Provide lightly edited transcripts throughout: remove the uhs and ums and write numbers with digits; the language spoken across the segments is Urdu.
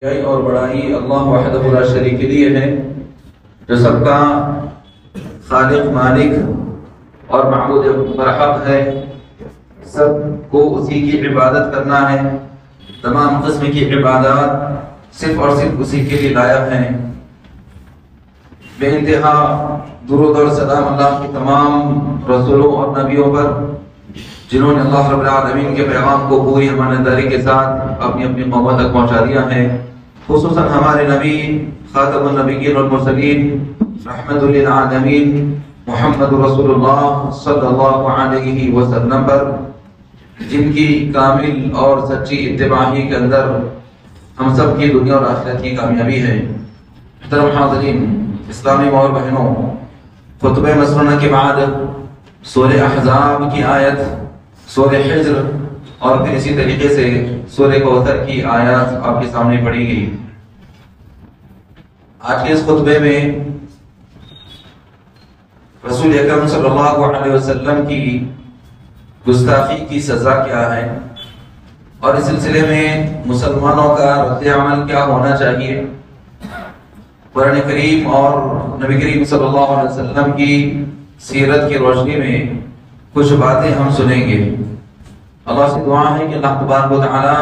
اور بڑائی اللہ وحدہ لا شریک کے لیے ہے، جو سب کا خالق، مالک اور معبود برحق ہے۔ سب کو اسی کی عبادت کرنا ہے۔ تمام قسم کی عبادات صرف اور صرف اسی کے لیے لائق ہیں۔ بے انتہا درود اور سلام اللہ کے تمام رسولوں اور نبیوں پر، جنہوں نے اللہ رب العالمین کے پیغام کو پوری ایمانداری کے ساتھ اپنی اپنی قوموں تک پہنچا دیا ہے۔ خصوصاً ہمارے نبی خاتم النبیین والمرسلین رحمت للعالمین محمد رسول اللہ صلی اللہ علیہ وسلم پر، جن کی کامل اور سچی اتباع ہی کے اندر ہم سب کی دنیا اور آخرت کی کامیابی ہے۔ محترم حاضرین، اسلامی ماں اور بہنوں، خطبہ مسنونہ کے بعد سورہ احزاب کی آیت، سورہ حجر اور پھر اسی طریقے سے سورہ کوثر کی آیات آپ کے سامنے پڑھی گئی۔ آج کے اس خطبے میں رسول اکرم صلی اللہ علیہ وسلم کی گستاخی کی سزا کیا ہے، اور اس سلسلے میں مسلمانوں کا رد عمل کیا ہونا چاہیے، قرآن کریم اور نبی کریم صلی اللہ علیہ وسلم کی سیرت کی روشنی میں کچھ باتیں ہم سنیں گے۔ اللہ سے دعا ہے کہ اللہ تبارک و تعالی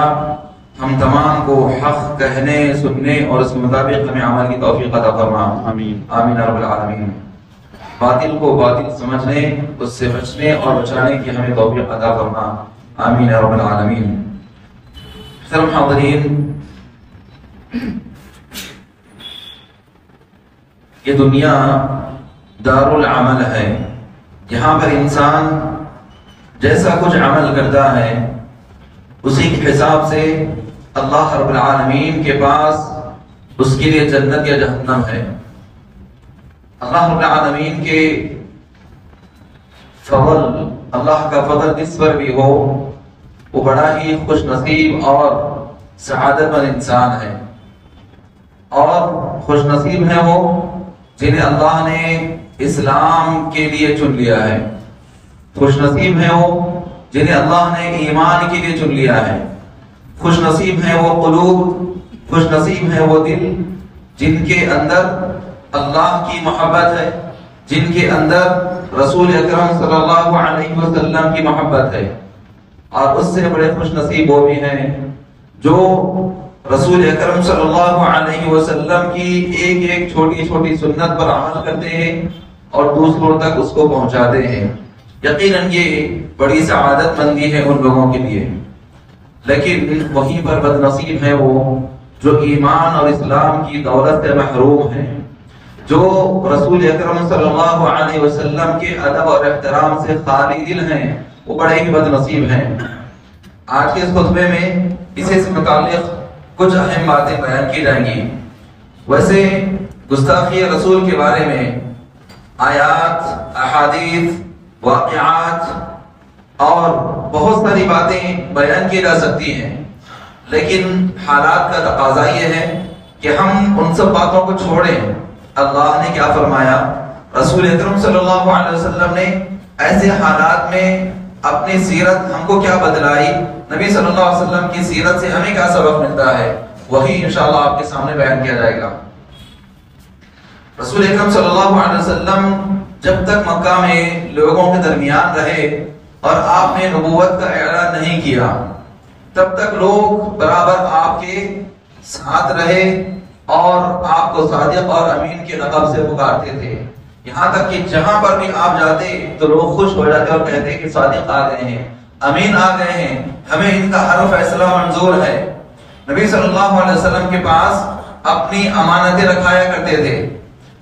ہم تمام کو حق کہنے، سننے اور اس کے مطابق ہمیں عمل کی توفیق عطا فرما، آمین آمین رب العالمین۔ باطل کو باطل سمجھنے، اس سے بچنے اور بچانے کی ہمیں توفیق عطا فرما، آمین رب العالمین۔ محترم حاضرین، یہ دنیا دار العمل ہے، جہاں پر انسان جیسا کچھ عمل کرتا ہے اسی کے حساب سے اللہ رب العالمین کے پاس اس کے لیے جنت یا جہنم ہے۔ اللہ رب العالمین کے فضل، اللہ کا فضل جس پر بھی ہو وہ بڑا ہی خوش نصیب اور سعادت مند انسان ہے، اور خوش نصیب ہے وہ جنہیں اللہ نے اسلام کے لیے چن لیا ہے، خوش نصیب ہے وہ جنہیں اللہ نے ایمان کے لیے چن لیا ہے، خوش نصیب ہے وہ قلوب، خوش نصیب ہے وہ دل جن کے اندر اللہ کی محبت ہے، جن کے اندر رسول اکرم صلی اللہ علیہ وسلم کی محبت ہے۔ اور اس سے بڑے خوش نصیب وہ بھی ہیں جو رسول اکرم صلی اللہ علیہ وسلم کی ایک ایک چھوٹی چھوٹی سنت پر عمل کرتے ہیں اور دوسروں تک اس کو پہنچاتے ہیں۔ یقیناً یہ بڑی سعادت مندی ہے ان لوگوں کے لیے، لیکن وہیں پر بد نصیب ہے وہ جو ایمان اور اسلام کی دولت سے محروم ہیں، جو رسول اکرم صلی اللہ علیہ وسلم کے ادب اور احترام سے خالی دل ہیں، وہ بڑے ہی بد نصیب ہیں۔ آج کے اس خطبے میں اسی سے متعلق کچھ اہم باتیں بیان کی جائیں گی۔ ویسے گستاخی رسول کے بارے میں آیات، احادیث، واقعات اور بہت ساری باتیں بیان کی جا سکتی ہیں، لیکن حالات کا تقاضا یہ ہے کہ ہم ان سب باتوں کو چھوڑیں۔ اللہ نے کیا فرمایا، رسول اکرم صلی اللہ علیہ وسلم نے ایسے حالات میں اپنی سیرت ہم کو کیا بدلائی، نبی صلی اللہ علیہ وسلم کی سیرت سے ہمیں کیا سبق ملتا ہے، وہی انشاءاللہ آپ کے سامنے بیان کیا جائے گا۔ رسول اکرم صلی اللہ علیہ وسلم جب تک مکہ میں لوگوں کے درمیان رہے اور آپ نے نبوت کا اعلان نہیں کیا، تب تک لوگ برابر آپ کے ساتھ رہے اور آپ کو صادق اور امین کے لقب سے پکارتے تھے، یہاں تک کہ جہاں پر بھی آپ جاتے تو لوگ خوش ہو جاتے اور کہتے کہ صادق آ گئے ہیں، امین آ گئے ہیں، ہمیں ان کا ہر فیصلہ منظور ہے۔ نبی صلی اللہ علیہ وسلم کے پاس اپنی امانتیں رکھایا کرتے تھے،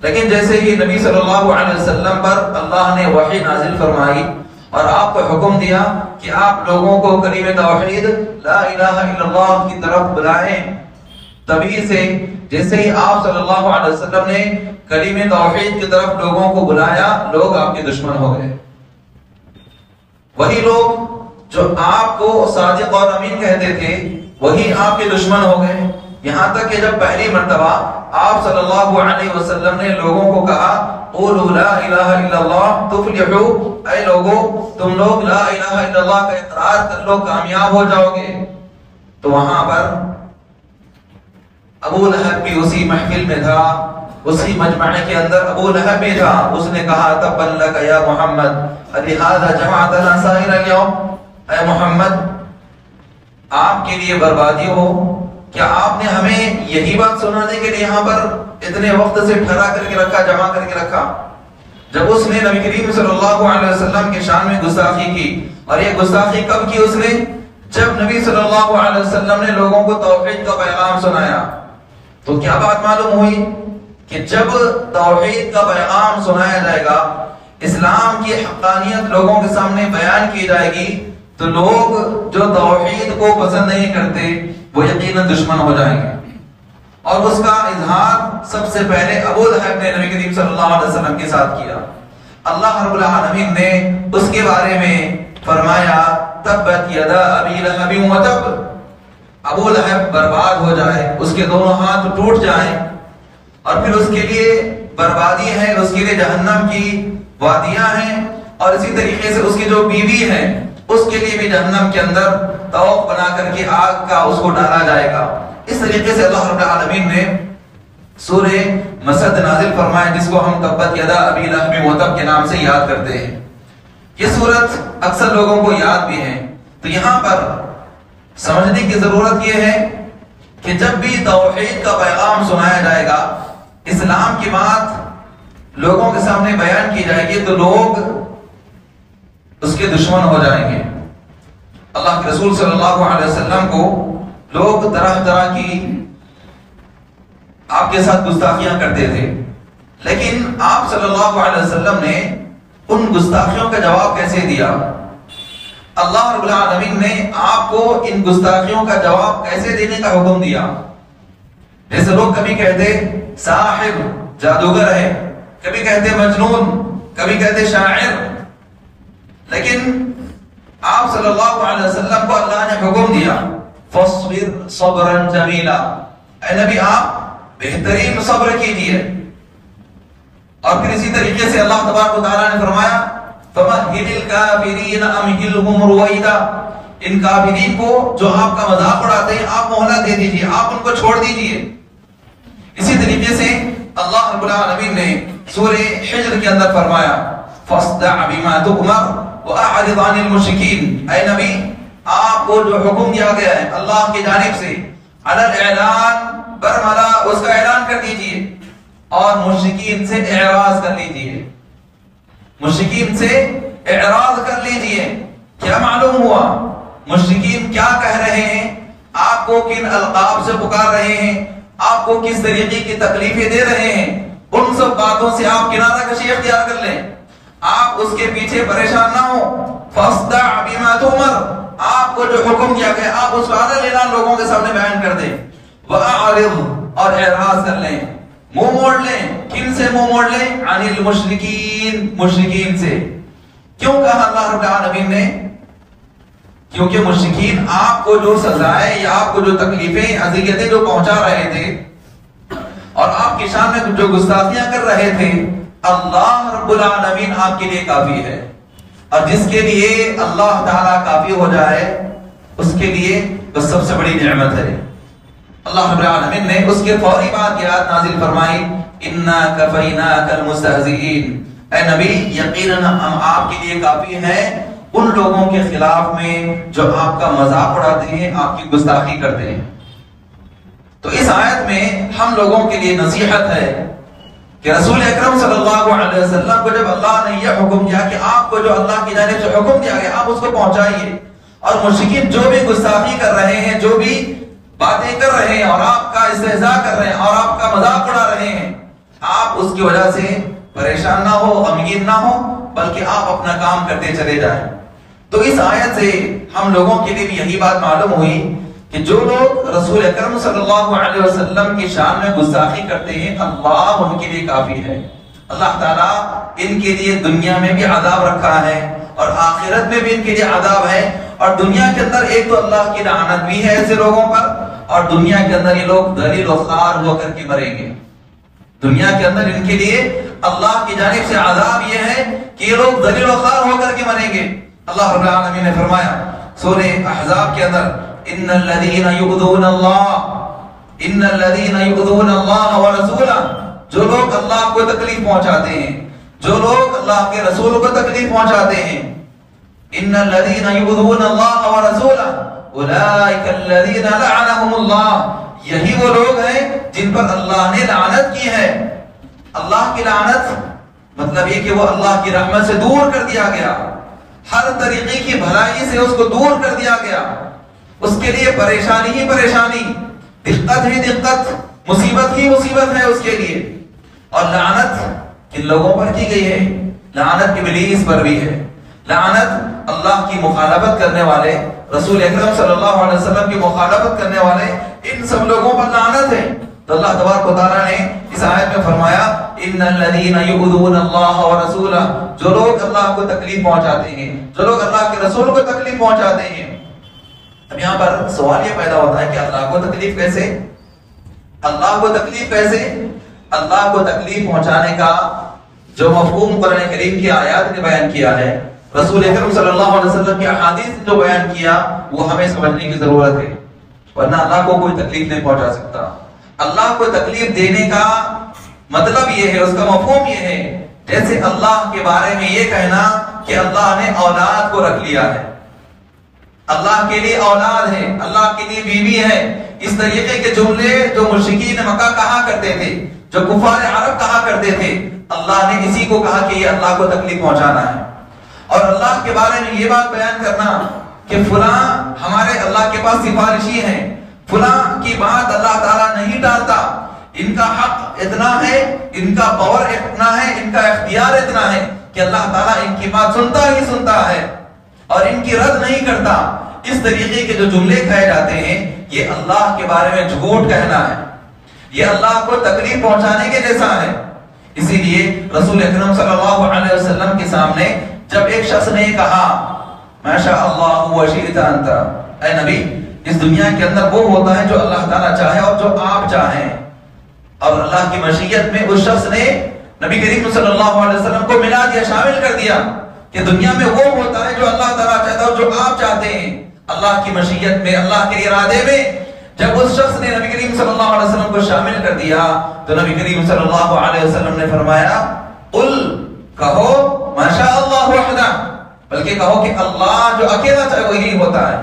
لیکن جیسے ہی نبی صلی اللہ علیہ وسلم پر اللہ نے وحی نازل فرمائی اور آپ کو حکم دیا کہ آپ لوگوں کو کلمہ توحید لا الہ الا اللہ کی طرف بلائیں، تبھی سے جیسے ہی آپ صلی اللہ علیہ وسلم نے کلمہ توحید کی طرف لوگوں کو بلایا، لوگ آپ کے دشمن ہو گئے۔ وہی لوگ جو آپ کو صادق اور امین کہتے تھے وہی آپ کے دشمن ہو گئے، یہاں تک کہ جب پہلی مرتبہ آپ صلی اللہ علیہ وسلم نے لوگوں کو کہا قولوا لا الہ الا اللہ تفلحوا، اے لوگو تم لوگ لا الہ الا اللہ کا اقرار کر لو، کامیاب ہو جاؤ گے، تو وہاں پر ابو لہب بھی اسی محفل میں تھا، اسی مجمع کے اندر ابو لہب بھی تھا. اس نے کہا تبا لک یا محمد لہذا جمعتنا سائر اليوم، اے محمد آپ کے لیے بربادی ہو، کیا آپ نے ہمیں یہی بات سنانے کے لیے یہاں پر اتنے وقت سے ٹھہرا کر کے رکھا، جمع کر کے رکھا؟ جب اس نے نبی کریم صلی اللہ علیہ وسلم کے شان میں گستاخی کی، اور یہ گستاخی کب کی اس نے؟ جب نبی صلی اللہ علیہ وسلم نے لوگوں کو توحید کا پیغام سنایا. تو کیا بات معلوم ہوئی کہ جب توحید کا پیغام سنایا جائے گا، اسلام کی حقانیت لوگوں کے سامنے بیان کی جائے گی، تو لوگ جو توحید کو پسند نہیں کرتے وہ یقیناً دشمن ہو جائیں گے. اور اس کا اظہار سب سے پہلے ابو لہب نے نبی کریم صلی اللہ علیہ وسلم کے ساتھ کیا. اللہ رب العالمین نے اس کے بارے میں فرمایا تبت یدا ابی لہب وتب، ابو لہب برباد ہو جائے، اس کے دونوں ہاتھ ٹوٹ جائیں، اور پھر اس کے لیے بربادی ہے، اس کے لیے جہنم کی وادیاں ہیں، اور اسی طریقے سے اس کی جو بیوی ہے اس کے لیے بھی جہنم کے اندر طوق بنا کر کے آگ کا اس کو ڈالا جائے گا. اس طریقے سے اللہ رب العالمین نے سورہ مسد نازل فرمایا، جس کو ہم تبت یدا ابی لہب وتب کے نام سے یاد کرتے ہیں. یہ سورت اکثر لوگوں کو یاد بھی ہے. تو یہاں پر سمجھنے کی ضرورت یہ ہے کہ جب بھی توحید کا پیغام سنایا جائے گا، اسلام کی بات لوگوں کے سامنے بیان کی جائے گی، تو لوگ اس کے دشمن ہو جائیں گے. اللہ کے رسول صلی اللہ علیہ وسلم کو لوگ طرح طرح کی آپ کے ساتھ گستاخیاں کرتے تھے، لیکن آپ صلی اللہ علیہ وسلم نے ان گستاخیوں کا جواب کیسے دیا؟ اللہ رب العالمین نے آپ کو ان گستاخیوں کا جواب کیسے دینے کا حکم دیا؟ جیسے لوگ کبھی کہتے ساحر، جادوگر ہے، کبھی کہتے مجنون، کبھی کہتے شاعر، لیکن آپ صلی اللہ علیہ وسلم کو اللہ نے حکم دیا فاصبر صبرا جمیلا، اے نبی آپ بہترین صبر کیجئے. اور پھر اسی طریقے سے اللہ تبارک و تعالیٰ نے فرمایا فَمَهِّلِ الْكَافِرِينَ أَمْهِلْهُمْ رُوَيْدًا، ان کافرین کو جو آپ کا مذاق اڑاتے ہیں آپ مہلت دے دیجئے، آپ ان کو چھوڑ دیجئے. اسی طریقے سے اللہ رب العالمین نے سورہ حجر کے اندر فرمایا فَاصْدَعْ بِمَا تُؤْمَرُ وَأَعْرِضْ عَنِ الْمُشْرِكِينَ، اے نبی آپ کو جو حکم دیا گیا ہے اللہ کی جانب سے علی الاعلان، برملا اس کا اعلان کر دیجئے، اور مشرکین سے اعراض کر لیجئے، مشرکین سے اعراض کر لیجئے. کیا معلوم ہوا؟ مشرکین کیا کہہ رہے ہیں، آپ کو کن القاب سے پکار رہے ہیں، آپ کو کس طریقے کی تکلیفیں دے رہے ہیں، ان سب باتوں سے آپ کنارہ کشی اختیار کر لیں، آپ اس کے پیچھے پریشان نہ ہو. فاصدع بما تؤمر، آپ کو جو حکم دیا گیا آپ اس کا عدل اعلان لوگوں کے سامنے بیان کر دیں. وَأَعْرِضْ، اور اعراض کر لیں، منہ موڑ لیں. کن سے منہ موڑ لیں؟ عن المشرکین، مشرکین سے. کیوں کہا اللہ رب العالمین نے؟ کیونکہ مشرکین آپ کو جو سزائیں یا آپ کو جو تکلیفیں اذیتیں جو پہنچا رہے تھے اور آپ کی شان میں جو گستاخیاں کر رہے تھے، اللہ رب العالمین آپ کے لیے کافی ہے. اور جس کے لیے اللہ تعالیٰ کافی ہو جائے اس کے لیے بس سب سے بڑی نعمت ہے. اللہ رب العالمین نے اس کے فوری بعد یہ آیت نازل فرمائی اِنَّا كَفَيْنَاكَ الْمُسْتَهْزِئِينَ، اے نبی یقیناً ہم آپ کے لیے کافی ہیں ان لوگوں کے خلاف میں جو آپ کا مذاق اڑاتے ہیں، آپ کی گستاخی کرتے ہیں. تو اس آیت میں ہم لوگوں کے لیے نصیحت ہے کہ رسول اکرم صلی اللہ علیہ وسلم کو جب اللہ نے یہ حکم دیا کہ آپ کو جو اللہ کی جانب سے حکم دیا گیا آپ اس کو پہنچائیے، اور مشرکین جو بھی گستاخی کر رہے ہیں، جو بھی باتیں کر رہے ہیں اور آپ کا استہزاء کر رہے ہیں اور آپ کا مذاق اڑا رہے ہیں، آپ اس کی وجہ سے پریشان نہ ہو، غمگین نہ ہو، بلکہ آپ اپنا کام کرتے چلے جائیں. تو اس آیت سے ہم لوگوں کے لیے بھی یہی بات معلوم ہوئی کہ جو لوگ رسول اکرم صلی اللہ علیہ وسلم کی شان میں گستاخی کرتے ہیں اللہ ان کے لیے کافی ہے. اللہ تعالیٰ ان کے لیے دنیا میں بھی عذاب رکھا ہے اور آخرت میں بھی ان کے لیے عذاب ہے. اور دنیا کے اندر ایک تو اللہ کی لعنت بھی ہے ایسے لوگوں پر، اور دنیا کے اندر یہ لوگ ذلیل و خوار ہو کر کے مریں گے. دنیا کے اندر ان کے لیے اللہ کی جانب سے عذاب یہ ہے کہ یہ لوگ ذلیل و خوار ہو کر کے مریں گے. اللہ رب العالمین نے فرمایا سورہ احزاب کے اندر ان الذين يؤذون الله ان الذین یؤذون اللہ ورسولہ، جو لوگ اللہ کو تکلیف پہنچاتے ہیں، جو لوگ اللہ کے رسول کو تکلیف پہنچاتے ہیں، ان الذین یؤذون اللہ ورسولہ اولئک الذین لعنهم اللہ، یہی وہ لوگ ہیں جن پر اللہ نے لعنت کی ہے۔ اللہ کی لعنت مطلب یہ کہ وہ اللہ کی رحمت سے دور کر دیا گیا، ہر طریقے کی بھلائی سے اس کو دور کر دیا گیا، اس کے لیے پریشانی ہی پریشانی، دقت ہی دقت، مصیبت ہی مصیبت ہے اس کے لیے۔ اور لعنت کن لوگوں پر کی گئی ہے؟ لعنت ابلیس پر بھی ہے، لعنت اللہ کی مخالفت کرنے والے، رسول اکرم صلی اللہ علیہ وسلم کی مخالفت کرنے والے، ان سب لوگوں پر لعنت ہے۔ تو اللہ تبارک و تعالیٰ نے اس آیت میں فرمایا ان الذین یؤذون اللہ ورسولہ، جو لوگ اللہ کو تکلیف پہنچاتے ہیں، جو لوگ اللہ کے رسول کو تکلیف پہنچاتے ہیں۔ اب یہاں پر سوال یہ پیدا ہوتا ہے کہ اللہ کو تکلیف کیسے؟ اللہ کو تکلیف کیسے؟ اللہ کو تکلیف پہنچانے کا جو مفہوم قرآن کریم کی آیات نے بیان کیا ہے، رسول اکرم صلی اللہ علیہ وسلم کی احادیث نے جو بیان کیا، وہ ہمیں سمجھنے کی ضرورت ہے، ورنہ اللہ کو کوئی تکلیف نہیں پہنچا سکتا۔ اللہ کو تکلیف دینے کا مطلب یہ ہے، اس کا مفہوم یہ ہے، جیسے اللہ کے بارے میں یہ کہنا کہ اللہ نے اولاد کو رکھ لیا ہے، اللہ کے لیے اولاد ہے، اللہ کے لیے بیوی ہے، اس طریقے کے جملے جو مشرکین مکہ کہا کرتے تھے، جو کفار عرب کہا کرتے تھے، اللہ نے اسی کو کہا کہ یہ اللہ کو تکلیف پہنچانا ہے۔ اور اللہ کے بارے میں یہ بات بیان کرنا کہ فلاں ہمارے اللہ کے پاس سفارشی ہیں، فلاں کی بات اللہ تعالیٰ نہیں ٹالتا، ان کا حق اتنا ہے، ان کا پاور اتنا ہے، ان کا اختیار اتنا ہے کہ اللہ تعالیٰ ان کی بات سنتا ہی سنتا ہے اور ان کی رد نہیں کرتا۔ اس طریقے کے جو جملے کہے جاتے ہیں، یہ اللہ کے بارے میں جھوٹ کہنا ہے، یہ اللہ کو تکلیف پہنچانے کے جیسا ہے۔ اسی لیے رسول اکرم صلی اللہ علیہ وسلم کے سامنے جب ایک شخص نے کہا ما شاء اللہ و شئت انت، اے نبی، اس دنیا کے اندر وہ ہوتا ہے جو اللہ تعالیٰ چاہے اور جو آپ چاہیں، اور اللہ کی مشیت میں اس شخص نے نبی کریم صلی اللہ علیہ وسلم کو ملا دیا، شامل کر دیا کہ دنیا میں وہ ہوتا ہے جو اللہ تعالیٰ چاہتا ہے اور جو آپ چاہتے ہیں۔ اللہ کی مشیت میں، اللہ کے ارادے میں جب اس شخص نے نبی کریم صلی اللہ علیہ وسلم کو شامل کر دیا تو نبی کریم صلی اللہ علیہ وسلم نے فرمایا قل، کہو ما شاء اللہ وحدہ، بلکہ کہو کہ اللہ جو اکیلا چاہے وہی ہوتا ہے۔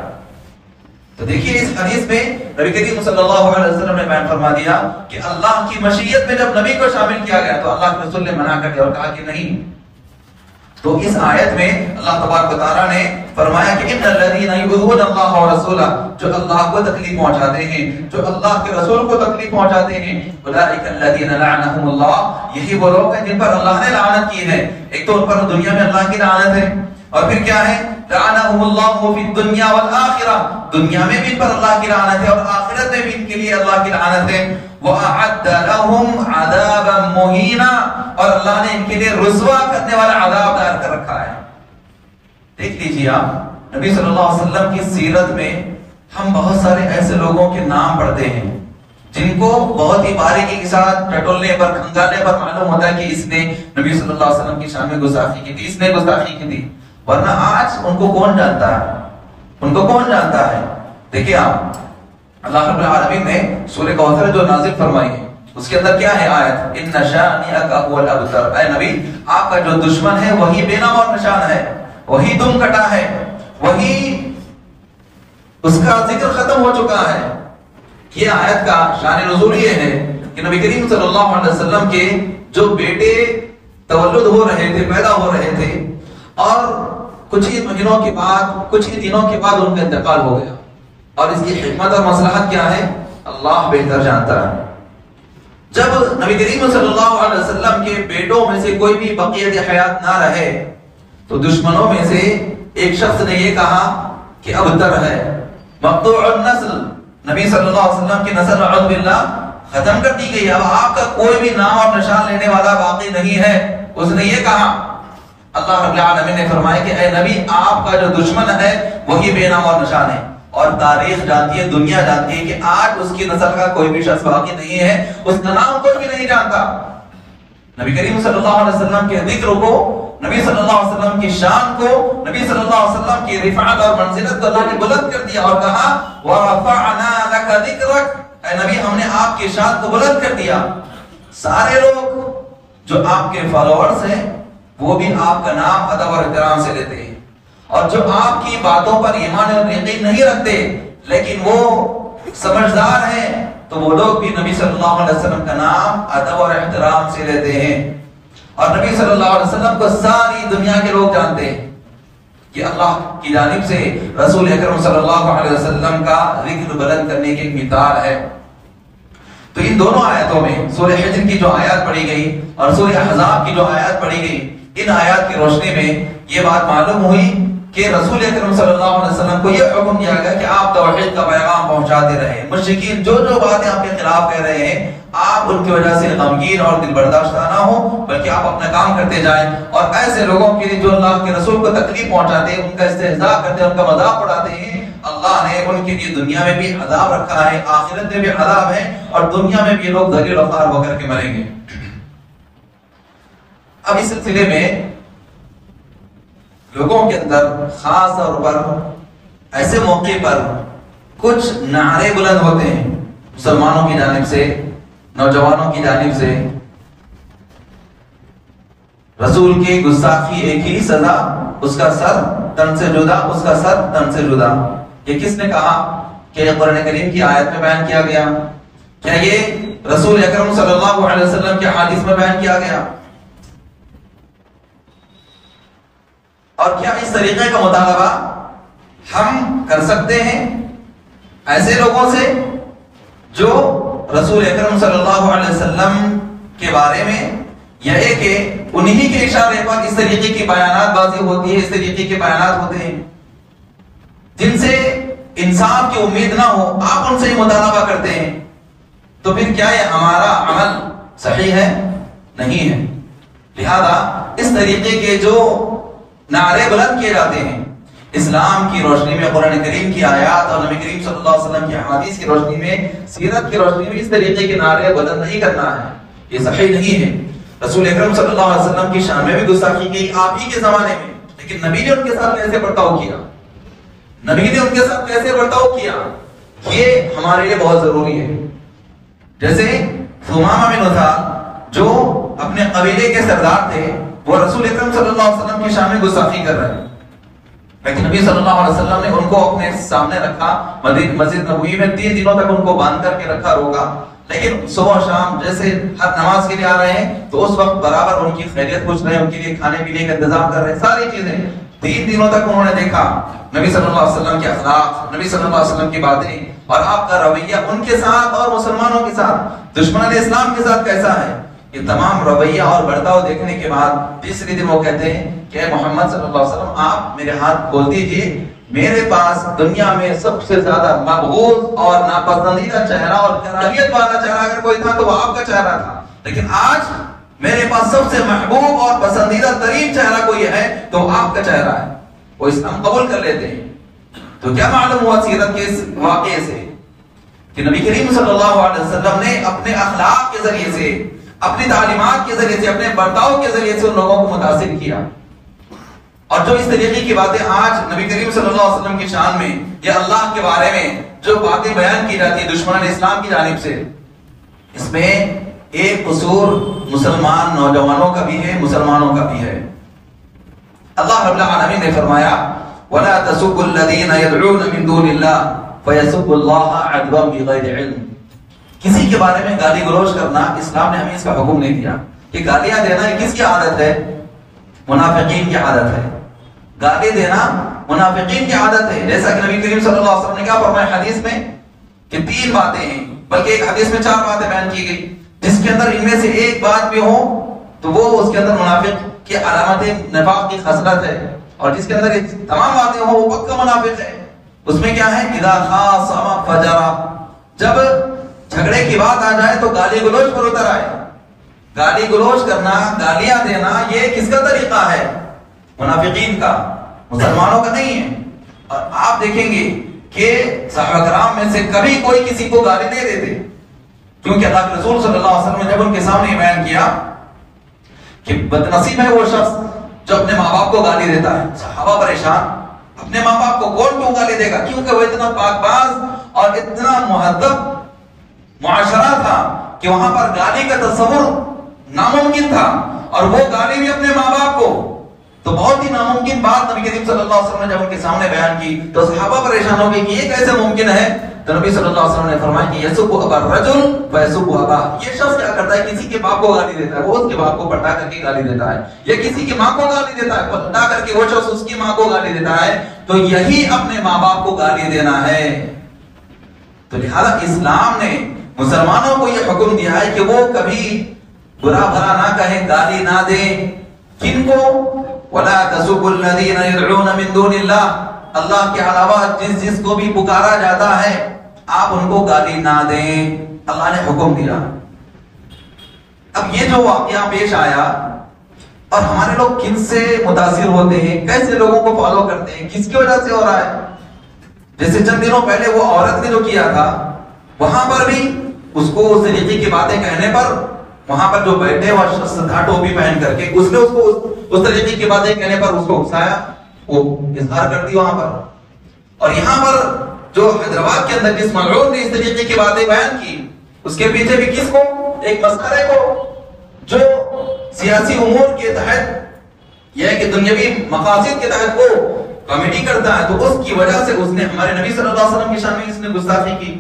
تو دیکھیے اس حدیث میں نبی کریم صلی اللہ علیہ وسلم نے بیان فرما دیا کہ اللہ کی مشیت میں جب نبی کو شامل کیا گیا تو اللہ کے رسول نے منع کر دیا اور کہا کہ نہیں۔ تو اس آیت میں اللہ تبارک و تعالیٰ نے فرمایا کہ ان الذین یؤذون اللہ ورسولہ، جو اللہ کو تکلیف پہنچاتے ہیں، جو اللہ کے رسول کو تکلیف پہنچاتے ہیں، اولئک الذین لعنهم اللہ، یہی وہ لوگ ہیں جن پر اللہ نے لعنت کی ہے۔ ایک تو ان پر دنیا میں اللہ کی لعنت ہے، اور پھر کیا ہے؟ لعنهم اللہ فی الدنیا والآخرہ، دنیا میں بھی ان پر اللہ کی لعنت ہے اور آخرت میں بھی ان کے لیے اللہ کی لعنت ہے۔ وَأَعَدَّ لَهُمْ عَذَابًا مُهِينًا، اور اللہ نے ان کے لیے رسوا کرنے والا عذاب تیار کر رکھا ہے۔ دیکھ لیجیے آپ نبی صلی اللہ علیہ وسلم کی سیرت میں ہم بہت سارے ایسے لوگوں کے نام پڑھتے ہیں جن کو بہت ہی باریکی کے ساتھ ٹٹولنے پر، کھنگالنے پر معلوم ہوتا ہے کہ اس نے نبی صلی اللہ علیہ وسلم کی شان میں گستاخی کی تھی، اس نے گستاخی کی تھی، ورنہ آج ان کو کون جانتا ہے؟ ان کو کون جانتا ہے؟ دیکھیں آپ اللہ رب العالمین نے سورہ کوثر جو نازل فرمائی ہے اس کے اندر کیا ہے آیت؟ ان شانئک هو الابتر، اے نبی آپ کا جو دشمن ہے وہی بے نام اور نشان ہے، وہی دم کٹا ہے، وہی اس کا ذکر ختم ہو چکا ہے۔ یہ آیت کا شان نزول یہ ہے کہ نبی کریم صلی اللہ علیہ وسلم کے جو بیٹے تولد ہو رہے تھے، پیدا ہو رہے تھے، اور کچھ ہی مہینوں کے بعد، کچھ ہی دنوں کے بعد ان کا انتقال ہو گیا، اور اس کی حکمت اور مصلحت کیا ہے اللہ بہتر جانتا ہے۔ جب نبی کریم صلی اللہ علیہ وسلم کے بیٹوں میں سے کوئی بھی بقیت حیات نہ رہے تو دشمنوں میں سے ایک شخص نے یہ کہا کہ اب تر ہے، مقطوع النسل، نبی صلی اللہ علیہ وسلم کی نسل اعوذ باللہ ختم کر دی گئی، اب آپ کا کوئی بھی نام اور نشان لینے والا باقی نہیں ہے۔ اس نے یہ کہا، اللہ رب العالمین نے فرمایا کہ اے نبی آپ کا جو دشمن ہے وہی بے نام اور نشان ہے، اور تاریخ جانتی ہے، دنیا جانتی ہے کہ آج اس کی نسل کا کوئی بھی شخص باقی نہیں ہے، اس کا نام کوئی بھی نہیں جانتا۔ نبی کریم صلی اللہ علیہ وسلم کے ذکر کو، نبی صلی اللہ علیہ وسلم کی شان کو، نبی صلی اللہ علیہ وسلم کی رفعت اور منزلت کو اللہ نے بلند کر دیا اور کہا وَرَفَعْنَا لَكَ ذِكْرَكَ، اے نبی ہم نے آپ کی شان کو بلند کر دیا، سارے لوگ جو آپ کے فالوورز ہیں وہ بھی آپ کا نام ادب اور احترام سے لیتے ہیں، اور جو آپ کی باتوں پر ایمان اور یقین نہیں رکھتے لیکن وہ سمجھدار ہیں تو وہ لوگ بھی نبی صلی اللہ علیہ وسلم کا نام ادب اور احترام سے لیتے ہیں۔ اور نبی صلی اللہ علیہ وسلم کو ساری دنیا کے لوگ جانتے ہیں کہ اللہ کی جانب سے رسول اکرم صلی اللہ علیہ وسلم کا ذکر بلند کرنے کی ایک مثال ہے۔ تو ان دونوں آیتوں میں سورہ حجر کی جو آیات پڑھی گئی اور سورہ احزاب کی جو آیات پڑھی گئی، ان آیات کی روشنی میں یہ بات معلوم ہوئی کہ رسول اکرم صلی اللہ علیہ وسلم کو یہ حکم دیا گیا کہ آپ توحید کا پیغام پہنچاتے رہیں، مشرکین جو باتیں آپ کے خلاف کہہ رہے ہیں آپ ان کی وجہ سے غمگین اور دل برداشتہ نہ ہو، بلکہ آپ اپنا کام کرتے جائیں، اور ایسے لوگوں کے لیے جو اللہ کے رسول کو تکلیف پہنچاتے ہیں، ان کا استہزاء کرتے ہیں، ان کا مذاق اڑاتے ہیں، اللہ نے ان کے لیے دنیا میں بھی عذاب رکھا ہے، آخرت میں بھی عذاب ہے، اور دنیا میں بھی لوگ ذلیل و خوار ہو کر کے مریں گے۔ اب اس سلسلے میں لوگوں کے اندر خاص طور پر ایسے موقع پر کچھ نعرے بلند ہوتے ہیں مسلمانوں کی جانب سے، نوجوانوں کی جانب سے، رسول کی گستاخی ایک ہی سزا، اس کا سر تن سے جدا، اس کا سر تن سے جدا۔ یہ کس نے کہا؟ کہ یہ قرآن کریم کی آیت میں بیان کیا گیا؟ کیا یہ رسول اکرم صلی اللہ علیہ وسلم کے حدیث میں بیان کیا گیا؟ اور کیا اس طریقے کا مطالبہ ہم کر سکتے ہیں ایسے لوگوں سے جو رسول اکرم صلی اللہ علیہ وسلم کے بارے میں، یا کہ انہی کے اشارے پر اس طریقے کی بیانات بازی ہوتی ہے، اس طریقے کے بیانات ہوتے ہیں جن سے انصاف کی امید نہ ہو، آپ ان سے ہی مطالبہ کرتے ہیں، تو پھر کیا یہ ہمارا عمل صحیح ہے؟ نہیں ہے۔ لہذا اس طریقے کے جو نعرے بلند کیے جاتے ہیں، اسلام کی روشنی میں، قرآن کریم کی آیات اور نبی کریم صلی اللہ علیہ وسلم کی احادیث کی روشنی میں، سیرت کی روشنی میں اس طریقے کے نعرے بلند نہیں کرنا ہے، یہ صحیح نہیں ہے۔ رسول اکرم صلی اللہ علیہ وسلم کی شان میں بھی گستاخی کی آپ ہی کے زمانے میں، لیکن نبی نے ان کے ساتھ کیسے برتاؤ کیا، نبی نے ان کے ساتھ کیسے برتاؤ کیا، یہ ہمارے لیے بہت ضروری ہے۔ جیسے ثمامہ بن اسال جو اپنے قبیلے کے سردار تھے، وہ رسول اکرم صلی اللہ علیہ وسلم کی شان میں گستاخی کر رہے ہیں، لیکن نبی صلی اللہ علیہ وسلم نے ان کو اپنے سامنے رکھا، مسجد نبوی میں 3 دنوں تک ان کو باندھ کر کے رکھا، روکا، لیکن صبح و شام جیسے ہر نماز کے لیے آ رہے ہیں تو اس وقت برابر ان کی خیریت پوچھ رہے ہیں، ان کے لیے کھانے پینے کا انتظام کر رہے ہیں، ساری چیزیں 3 دنوں تک انہوں نے دیکھا نبی صلی اللہ علیہ وسلم کے اخلاق، نبی صلی اللہ علیہ وسلم کی باتیں اور آپ کا رویہ ان کے ساتھ اور مسلمانوں کے ساتھ، دشمنان اسلام کے ساتھ کیسا ہے۔ یہ تمام رویہ اور برتاؤ دیکھنے کے بعد تیسرے دن وہ کہتے ہیں کہ محمد صلی اللہ علیہ وسلم آپ میرے ہاتھ کھول دیجئے، میرے پاس دنیا میں سب سے زیادہ مقبول اور ناپسندیدہ چہرہ اور کراہیت والا چہرہ اگر کوئی تھا تو وہ آپ کا چہرہ تھا، لیکن آج میرے پاس سب سے محبوب اور پسندیدہ ترین چہرہ کوئی ہے تو آپ کا چہرہ ہے۔ وہ اسلام قبول کر لیتے ہیں۔ تو کیا معلوم ہوا سیرت کے اس واقعے سے کہ نبی کریم صلی اللہ علیہ وسلم نے اپنے اخلاق کے ذریعے سے، اپنی تعلیمات کے ذریعے سے، اپنے برتاؤ کے ذریعے سے ان لوگوں کو متاثر کیا، اور جو اس طریقے کی باتیں آج نبی کریم صلی اللہ علیہ وسلم کی شان میں یا اللہ کے بارے میں جو باتیں بیان کی جاتی ہیں دشمنان اسلام کی جانب سے، اس میں ایک قصور مسلمان نوجوانوں کا بھی ہے، مسلمانوں کا بھی ہے۔ اللہ رب العالمین نے فرمایا وَلَا تَسُبُّوا الَّذِينَ يَدْعُونَ مِن دُونِ اللَّهِ فَيَسُبُّوا اللَّهَ عَدْوًا بِغَيْرِ عِلْمٍ۔ کسی کے بارے میں گالی گلوچ کرنا اسلام نے ہمیں اس کا حکم نہیں دیا۔ کہ گالیاں دینا یہ کس کی عادت ہے؟ منافقین کی عادت ہے۔ گالی دینا منافقین کی عادت ہے، جیسا کہ نبی کریم صلی اللہ علیہ وسلم نے کہا فرمایا حدیث میں کہ 3 باتیں ہیں، بلکہ ایک حدیث میں 4 باتیں بیان کی گئی، جس کے اندر ان میں سے ایک بات بھی ہو تو وہ اس کے اندر منافق کی علامت نفاق کی خصلت ہے، اور جس کے اندر تمام باتیں ہوں وہ پکا منافق ہے۔ اس میں کیا ہے؟ اذا خاصم فجر، جب جھگڑے کی بات آ جائے تو گالی گلوچ پر اتر آئے۔ گالی گلوچ کرنا، گالیاں دینا، یہ کس کا طریقہ ہے؟ منافقین کا، مسلمانوں کا نہیں ہے۔ اور آپ دیکھیں گے کہ صحابہ کرام میں سے کبھی کوئی کسی کو گالی نہیں دیتے، کیونکہ اللہ کے رسول صلی اللہ علیہ وسلم نے جب ان کے سامنے بیان کیا کہ بدنصیب ہے وہ شخص جو اپنے ماں باپ کو گالی دیتا ہے، صحابہ پریشان، اپنے ماں باپ کو کون کیوں گالی دے گا، کیونکہ وہ اتنا پاک باز اور اتنا مہذب معاشرہ تھا کہ وہاں پر گالی کا تصور ناممکن تھا، اور وہ گالی بھی اپنے ماں باپ کو، تو بہت ہی ناممکن بات نبی کریم صلی اللہ علیہ وسلم نے جب ان کے سامنے بیان کی تو صحابہ پریشان ہو گئے کہ یہ کیسے ممکن ہے؟ تو نبی صلی اللہ علیہ وسلم نے فرمایا کہ یسب ابا الرجل ویسب ابا، یہ شخص کیا کرتا ہے، کسی کے باپ کو گالی دیتا ہے، وہ اس کے باپ کو پلٹا کر کے گالی دیتا ہے، یا کسی کی ماں کو گالی دیتا ہے پلٹا کر کے وہ شخص اس کی ماں کو گالی دیتا ہے، تو یہی اپنے ماں باپ کو گالی دینا ہے۔ تو لہذا اسلام نے مسلمانوں کو یہ حکم دیا ہے کہ وہ کبھی برا بھلا نہ کہیں، گالی نہ دیں، کن کو؟ وَلَا تَسُبُّوا الَّذِينَ يَدْعُونَ مِن دُونِ اللَّهِ، اللہ کے علاوہ جس کو بھی پکارا جاتا ہے آپ ان کو گالی نہ دیں، اللہ نے حکم دیا۔ اب یہ جو واقعہ پیش آیا اور ہمارے لوگ کن سے متاثر ہوتے ہیں، کیسے لوگوں کو فالو کرتے ہیں، کس کی وجہ سے ہو رہا ہے؟ جیسے چند دنوں پہلے وہ عورت نے جو کیا تھا، وہاں پر بھی اس کو اس طریقے کی باتیں کہنے پر وہاں پر جو بیٹھے وہ شخص تھا ٹوپی پہن کر کے، اس نے اس کو اس طریقے کی باتیں کہنے پر اس کو اکسایا، وہ اظہار کر دی وہاں پر۔ اور یہاں پر جو حیدرآباد کے اندر جس ملعون نے اس طریقے کی باتیں بیان کی، اس کے پیچھے بھی کس کو؟ ایک مسخرے کو، جو سیاسی امور کے تحت یہ کہ دنیاوی مقاصد کے تحت وہ کمیٹی کرتا ہے، تو اس کی وجہ سے اس نے ہمارے نبی صلی اللہ علیہ وسلم کی شان میں اس نے گستاخی کی۔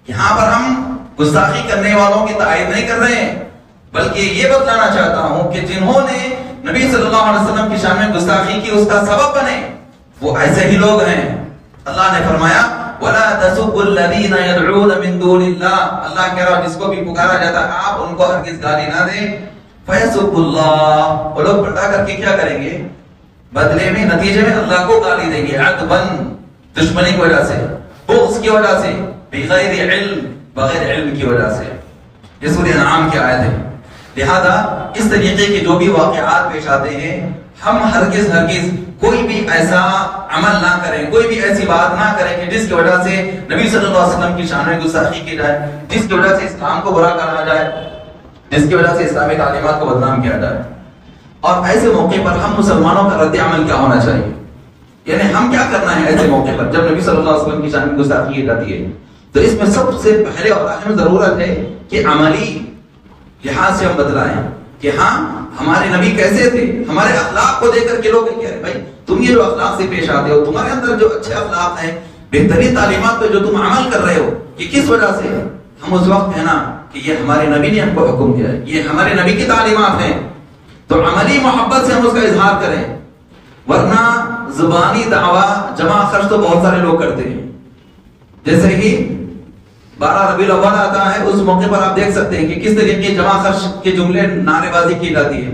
یہاں پر ہم گستاخی کرنے والوں کی تائید نہیں کر رہے ہیں، بلکہ یہ بتلانا چاہتا ہوں کہ جنہوں نے نبی صلی اللہ علیہ وسلم کی شان میں گستاخی کی اس کا سبب بنے، وہ ایسے ہی لوگ ہیں۔ اللہ نے فرمایا وَلَا تَسُبُّوا الَّذِينَ يَدْعُونَ مِن دُونِ اللَّهِ، اللہ کہہ رہا جس کو بھی پکارا جاتا ہے آپ ان کو ہرگز گالی نہ دیں۔ فَيَسُبُّوا اللَّهَ، وہ لوگ پلٹا کر کے کیا کریں گے؟ بدلے میں نتیجے میں اللہ کو گالی دیں گے، عدباً، دشمنی کی وجہ سے، بغض کی وجہ سے، بغیر علم، بغیر علم کی وجہ سے۔ یہ سورہ انعام کی آیت ہے۔ لہذا اس طریقے کے جو بھی واقعات پیش آتے ہیں، ہم ہرگز کوئی بھی ایسا عمل نہ کریں، کوئی بھی ایسی بات نہ کریں کہ جس کی وجہ سے نبی صلی اللہ علیہ وسلم کی شان میں گستاخی کی جائے، جس کی وجہ سے اسلام کو برا کہا جائے، جس کی وجہ سے اسلامی تعلیمات کو بدنام کیا جائے۔ اور ایسے موقع پر ہم مسلمانوں کا رد عمل کیا ہونا چاہیے؟ یعنی ہم کیا کرنا ہے ایسے موقع پر جب نبی صلی اللہ علیہ وسلم کی شان میں گستاخی کی جاتی ہے؟ تو اس میں سب سے پہلے اور اہم ضرورت ہے کہ عملی لحاظ سے ہم بتلائیں کہ ہاں ہمارے نبی کیسے تھے، ہمارے اخلاق کو دیکھ کر کے لوگ کہہ رہے بھائی تم یہ جو اخلاق سے پیش آتے ہو، تمہارے اندر جو اچھے اخلاق ہیں، بہترین تعلیمات پہ جو تم عمل کر رہے ہو، یہ کس وجہ سے ہے؟ ہم اس وقت کہنا کہ یہ ہمارے نبی نے ہم کو حکم دیا ہے، یہ ہمارے نبی کی تعلیمات ہیں، تو عملی محبت سے ہم اس کا اظہار کریں، ورنہ زبانی دعویٰ جمع خرچ تو بہت سارے لوگ کرتے ہیں۔ جیسے ہی 12 ربیع الاول آتا ہے اس موقع پر آپ دیکھ سکتے ہیں کہ کس طریقے جمع خرچ کے جملے نعرے بازی کی جاتی ہے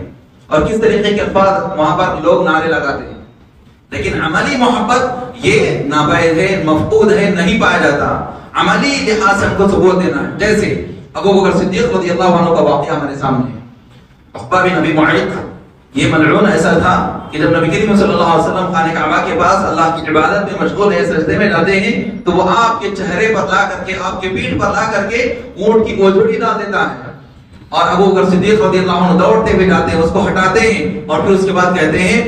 اور کس طریقے کے الفاظ وہاں پر لوگ نعرے لگاتے ہیں، لیکن عملی محبت یہ ناپید ہے، مفقود ہے، نہیں پایا جاتا۔ عملی لحاظ سے ہم کو ثبوت دینا ہے، جیسے ابو بکر صدیق رضی اللہ عنہ کا واقعہ ہمارے سامنے ہے۔ عقبہ بن ابی معیط یہ ملعون ایسا تھا کہ جب نبی کریم صلی اللہ علیہ وسلم خانہ کعبہ کے پاس اللہ کی عبادت میں مشغول ہے، سجدے میں جاتے ہیں تو وہ آپ کے چہرے پر لا کر کے، آپ کے پیٹھ پر لا کر کے اونٹ کی گوجھڑی ڈال دیتا ہے، اور ابو بکر صدیق رضی اللہ عنہ دوڑتے ہوئے جاتے ہیں، اس کو ہٹاتے ہیں، اور پھر اس کے بعد کہتے ہیں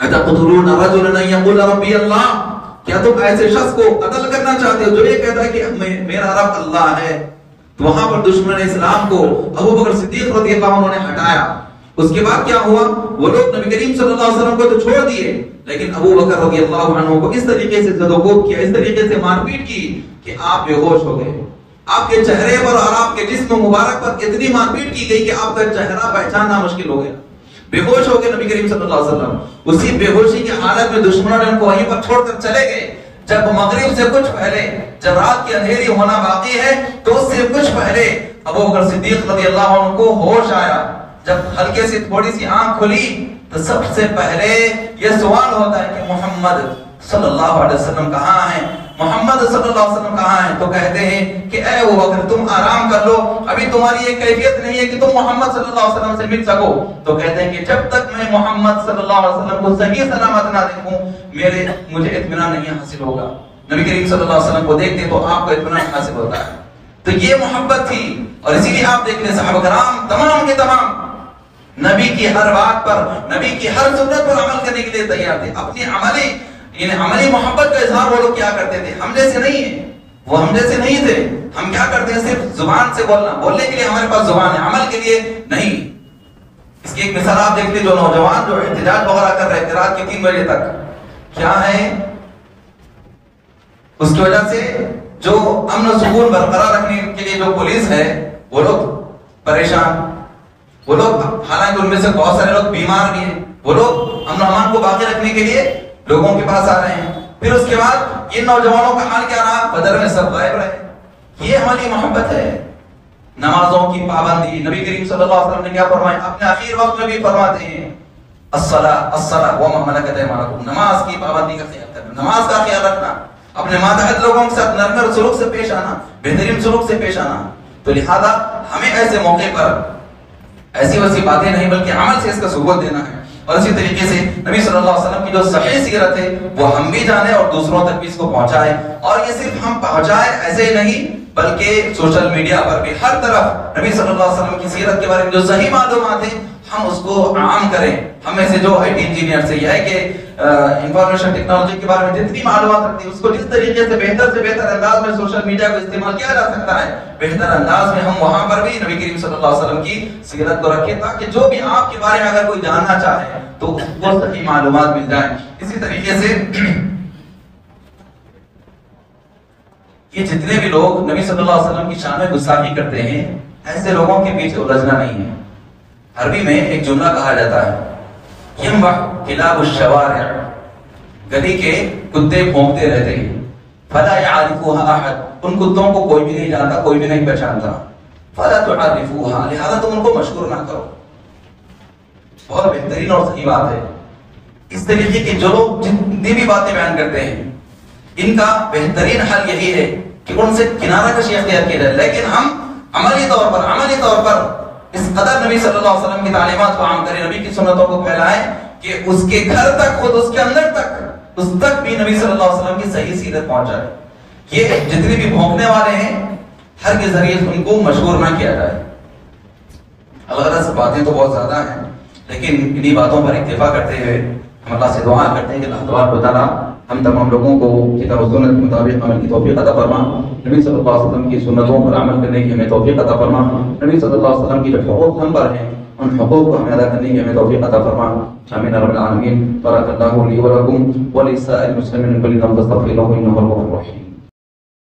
اتقتلون رجلا یقول ربی اللہ، کیا تم ایسے شخص کو قتل کرنا چاہتے ہو جو یہ کہتا ہے کہ میرا رب اللہ ہے؟ تو وہاں پر دشمن اسلام کو ابو بکر صدیق رضی اللہ عنہ نے ہٹایا۔ اس کے بعد کیا ہوا؟ وہ لوگ نبی کریم صلی اللہ علیہ وسلم کو تو چھوڑ دیے، لیکن ابو بکر رضی اللہ عنہ کو اس طریقے سے زدوکوب کیا، اس طریقے سے مار پیٹ کی کہ آپ بے ہوش ہو گئے۔ آپ کے چہرے پر اور آپ کے جسم مبارک پر اتنی مار پیٹ کی گئی کہ آپ کا چہرہ پہچاننا مشکل ہو گیا، بے ہوش ہو گئے نبی کریم صلی اللہ علیہ وسلم۔ اسی بے ہوشی کی حالت میں دشمنوں نے ان کو وہیں پر چھوڑ کر چلے گئے۔ جب مغرب سے کچھ پہلے، جب رات کی اندھیری ہونا باقی ہے، تو اس سے کچھ پہلے ابو بکر صدیق رضی اللہ عنہ کو ہوش آیا۔ جب ہلکے سے تھوڑی سی آنکھ کھلی تو سب سے پہلے یہ سوال ہوتا ہے کہ محمد صلی اللہ علیہ وسلم کہاں ہیں؟ محمد صلی اللہ علیہ وسلم کہاں ہیں؟ تو کہتے ہیں کہ اے ابو بکر تم آرام کر لو، ابھی تمہاری یہ کیفیت نہیں ہے کہ تم محمد صلی اللہ علیہ وسلم سے مل سکو۔ تو کہتے ہیں کہ جب تک میں محمد صلی اللہ علیہ وسلم کو صحیح سلامت نہ دیکھوں مجھے اطمینان نہیں حاصل ہوگا۔ نبی کریم صلی اللہ علیہ وسلم کو دیکھتے تو آپ کو اطمینان حاصل ہوتا ہے۔ تو یہ محبت تھی، اور اسی لیے آپ دیکھ لیں صحابہ کرام تمام کے تمام نبی کی ہر بات پر، نبی کی ہر سنت پر عمل کرنے کے لیے تیار تھے۔ اپنی عملی محبت کا اظہار وہ لوگ کیا کرتے تھے؟ ہم جیسے نہیں ہیں، وہ ہم جیسے نہیں تھے. ہم کیا کرتے ہیں؟ صرف زبان سے بولنا، بولنے کے لیے ہمارے پاس زبان ہے، عمل کے لیے نہیں. اس کی ایک مثال آپ دیکھ لیجیے، جو نوجوان جو احتجاج وغیرہ کر رہے تھے رات کے 3 بجے تک، کیا ہے اس کی وجہ سے جو امن و سکون برقرار رکھنے کے لیے جو پولیس ہے وہ لوگ پریشان، وہ لوگ حالانکہ ان میں سے بہت سارے لوگ بیمار بھی ہیں، وہ لوگ امن و امان کو باقی رکھنے کے لیے لوگوں کے پاس آ رہے ہیں. پھر اس کے بعد ان نوجوانوں کا حال کیا رہا؟ بدر میں سب غائب رہے. یہ ہماری محبت ہے. نمازوں کی پابندی، نبی کریم صلی اللہ علیہ وسلم نے کیا فرمایا؟ اپنے آخر وقت میں بھی فرماتے ہیں الصلاۃ وما ملکت ایمانکم، نماز کی پابندی کا خیال کرنا، نماز کا خیال رکھنا، اپنے ماتحت لوگوں کے ساتھ نرم اور سلوک سے پیش آنا، بہترین سلوک سے پیش آنا. تو لہذا ہمیں ایسے موقع پر ایسی ویسی باتیں نہیں بلکہ عمل سے اس کا ثبوت دینا ہے. اور اسی طریقے سے نبی صلی اللہ علیہ وسلم کی جو صحیح سیرت ہے وہ ہم بھی جانیں اور دوسروں تک بھی اس کو پہنچائیں. اور یہ صرف ہم پہنچائیں ایسے ہی نہیں بلکہ سوشل میڈیا پر بھی ہر طرف نبی صلی اللہ علیہ وسلم کی سیرت کے بارے میں جو صحیح معلومات ہیں ہم اس کو عام کریں. ہم میں سے جو آئی ٹی انجینئر سے یہ ہے کہ انفارمیشن ٹیکنالوجی کے بارے میں جتنی معلومات رکھتی ہے اس کو جس طریقے سے بہتر انداز میں سوشل میڈیا کو استعمال کیا جا سکتا ہے، بہتر انداز میں ہم وہاں پر بھی نبی کریم صلی اللہ علیہ وسلم کی سیرت کو رکھیں تاکہ جو بھی آپ کے بارے میں اگر کوئی جاننا چاہے تو اس کو صحیح معلومات مل جائیں. اسی طریقے سے یہ جتنے بھی لوگ نبی صلی اللہ علیہ وسلم کی شان میں گستاخی کرتے ہیں ایسے لوگوں کے پیچھے الجھنا نہیں ہے. عربی میں ایک جملہ کہا جاتا ہے یمبح کلاب الشوارع، گلی کے کتے بھونکتے رہتے ہیں، فلا يعرفوها احد، ان کتوں کو کوئی بھی نہیں جانتا، کوئی بھی نہیں پہچانتا. فلا تعرفوها، لہذا تم ان کو مشکور نہ کرو. بہت بہترین اور صحیح بات ہے. اس طریقے کے جو لوگ جتنی بھی باتیں بیان کرتے ہیں ان کا بہترین حل یہی ہے کہ ان سے کنارہ کشی اختیار کی جائے، لیکن ہم عملی طور پر اس قدر نبی صلی اللہ علیہ وسلم کی تعلیمات کو عام کریں، نبی کی سنتوں کو پھیلائیں کہ اس کے گھر تک، خود اس کے اندر تک، اس تک بھی نبی صلی اللہ علیہ وسلم کی صحیح سیرت پہنچ جائے. یہ جتنے بھی بھونکنے والے ہیں ہر کے ذریعے ان کو مشہور نہ کیا جائے. الغرض باتیں تو بہت زیادہ ہیں لیکن انہی باتوں پر اکتفا کرتے ہوئے ہم اللہ سے دعا کرتے ہیں کہ اللہ تبارک و تعالیٰ ہم تمام لوگوں کو کتاب و سنت کے مطابق عمل کی توفیق عطا فرما، نبی صلی اللہ علیہ وسلم کی سنتوں پر عمل کرنے کی ہمیں توفیق عطا فرما، نبی صلی اللہ علیہ وسلم کی جو حقوق ہم پر ہیں ان حقوق کو ہمیں ادا کرنے کی ہمیں توفیق عطا فرما. آمین رب العالمین. بارک اللہ لی و لکم ولسائر المسلمین من کل ذنب فاستغفروه انه هو الغفور الرحیم.